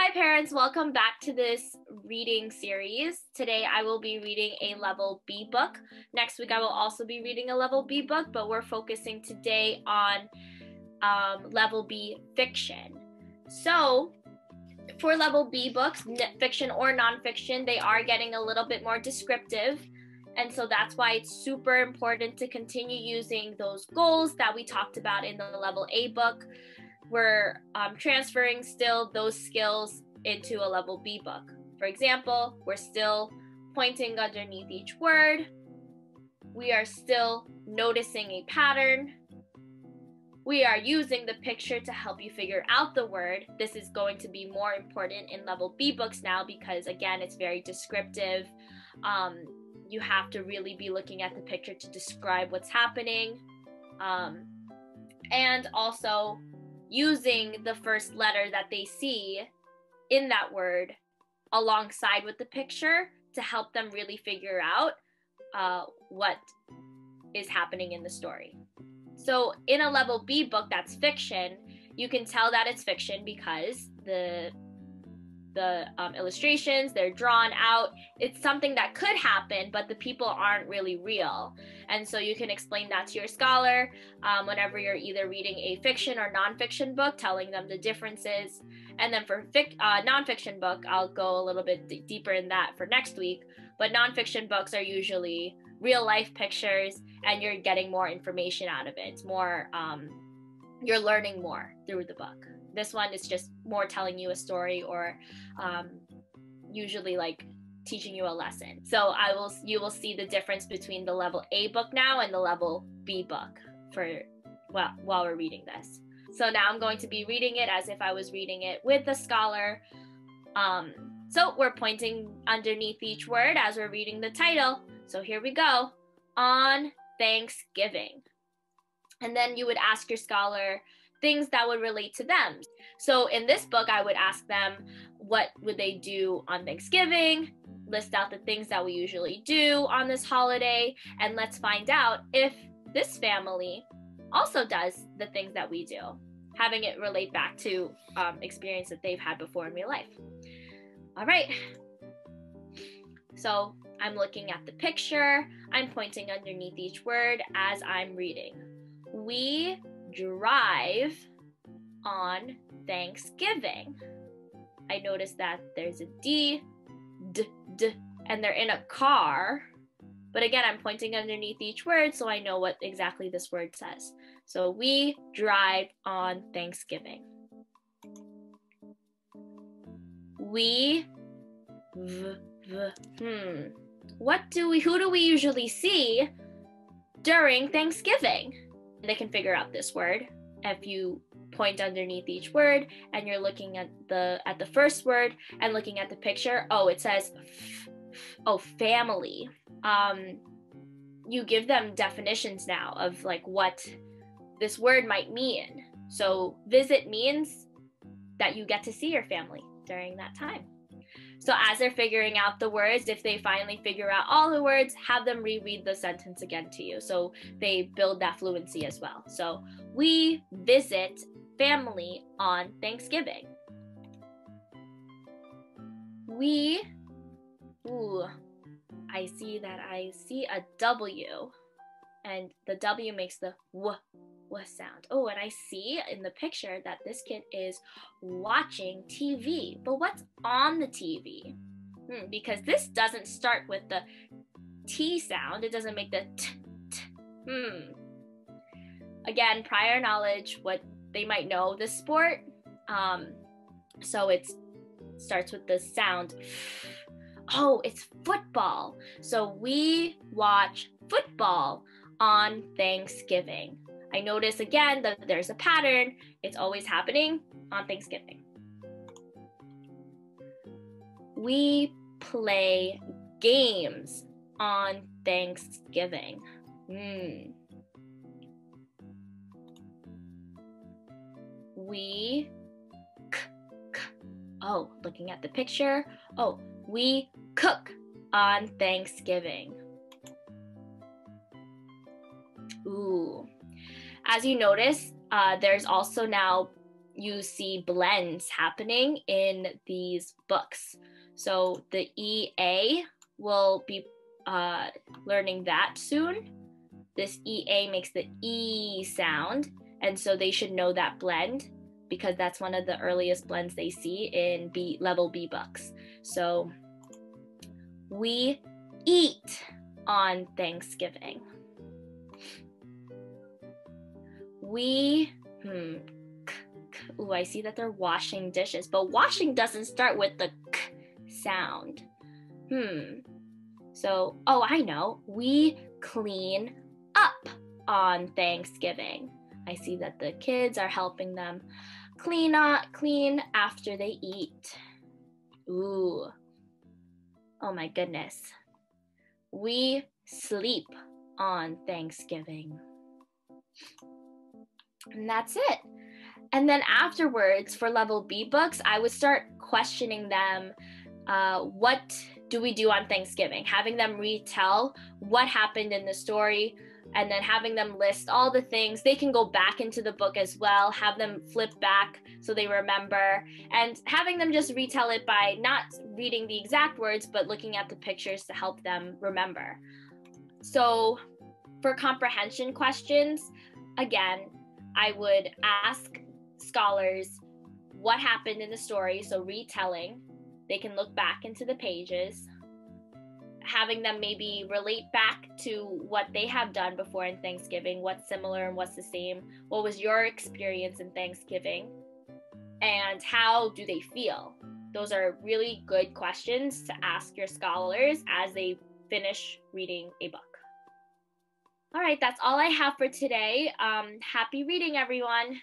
Hi parents, welcome back to this reading series. Today I will be reading a level B book. Next week I will also be reading a level B book, but we're focusing today on level B fiction. So for level B books, fiction or nonfiction, they are getting a little bit more descriptive. And so that's why it's super important to continue using those goals that we talked about in the level A book. We're transferring still those skills into a level B book. For example, we're still pointing underneath each word. We are still noticing a pattern. We are using the picture to help you figure out the word. This is going to be more important in level B books now because, again, it's very descriptive. You have to really be looking at the picture to describe what's happening. And also using the first letter that they see in that word alongside with the picture to help them really figure out what is happening in the story. So in a level B book that's fiction, you can tell that it's fiction because the illustrations, they're drawn out. It's something that could happen, but the people aren't really real. And so you can explain that to your scholar whenever you're either reading a fiction or nonfiction book, telling them the differences. And then for nonfiction book, I'll go a little bit deeper in that for next week. But nonfiction books are usually real life pictures and you're getting more information out of it. It's more, you're learning more through the book. This one is just more telling you a story or usually like teaching you a lesson. So you will see the difference between the level A book now and the level B book while we're reading this. So now I'm going to be reading it as if I was reading it with the scholar. So we're pointing underneath each word as we're reading the title. So here we go. On Thanksgiving. And then you would ask your scholar things that would relate to them. So in this book, I would ask them, what would they do on Thanksgiving? List out the things that we usually do on this holiday, and let's find out if this family also does the things that we do, having it relate back to experience that they've had before in real life. All right. So I'm looking at the picture. I'm pointing underneath each word as I'm reading. We drive on Thanksgiving. I noticed that there's a D, and they're in a car. But again, I'm pointing underneath each word so I know what exactly this word says. So we drive on Thanksgiving. We, who do we usually see during Thanksgiving? They can figure out this word if you point underneath each word and you're looking at the first word and looking at the picture. Oh, it says family. You give them definitions now of like what this word might mean. So visit means that you get to see your family during that time. So as they're figuring out the words, if they finally figure out all the words, have them reread the sentence again to you so they build that fluency as well. So we visit family on Thanksgiving. I see a W, and the W makes the w sound. Oh, and I see in the picture that this kid is watching TV. But what's on the TV? Because this doesn't start with the T sound. It doesn't make the t. Again, prior knowledge, what they might know the sport. So it starts with the sound. Oh, it's football. So we watch football on Thanksgiving. I notice again that there's a pattern. It's always happening on Thanksgiving. We play games on Thanksgiving. Looking at the picture. Oh, we cook on Thanksgiving. Ooh. As you notice, there's also now you see blends happening in these books. So the EA will be learning that soon. This EA makes the E sound, and so they should know that blend because that's one of the earliest blends they see in level B books. So we eat on Thanksgiving. We, ooh, I see that they're washing dishes, but washing doesn't start with the k sound. So, oh, I know. We clean up on Thanksgiving. I see that the kids are helping them clean after they eat. Ooh. Oh my goodness. We sleep on Thanksgiving. And that's it. And then afterwards, for level B books, I would start questioning them. What do we do on Thanksgiving? Having them retell what happened in the story, and then having them list all the things. They can go back into the book as well, have them flip back so they remember, and having them just retell it by not reading the exact words, but looking at the pictures to help them remember. So for comprehension questions, again, I would ask scholars what happened in the story, so retelling. They can look back into the pages, having them maybe relate back to what they have done before in Thanksgiving, what's similar and what's the same, what was your experience in Thanksgiving, and how do they feel? Those are really good questions to ask your scholars as they finish reading a book. All right, that's all I have for today. Happy reading, everyone.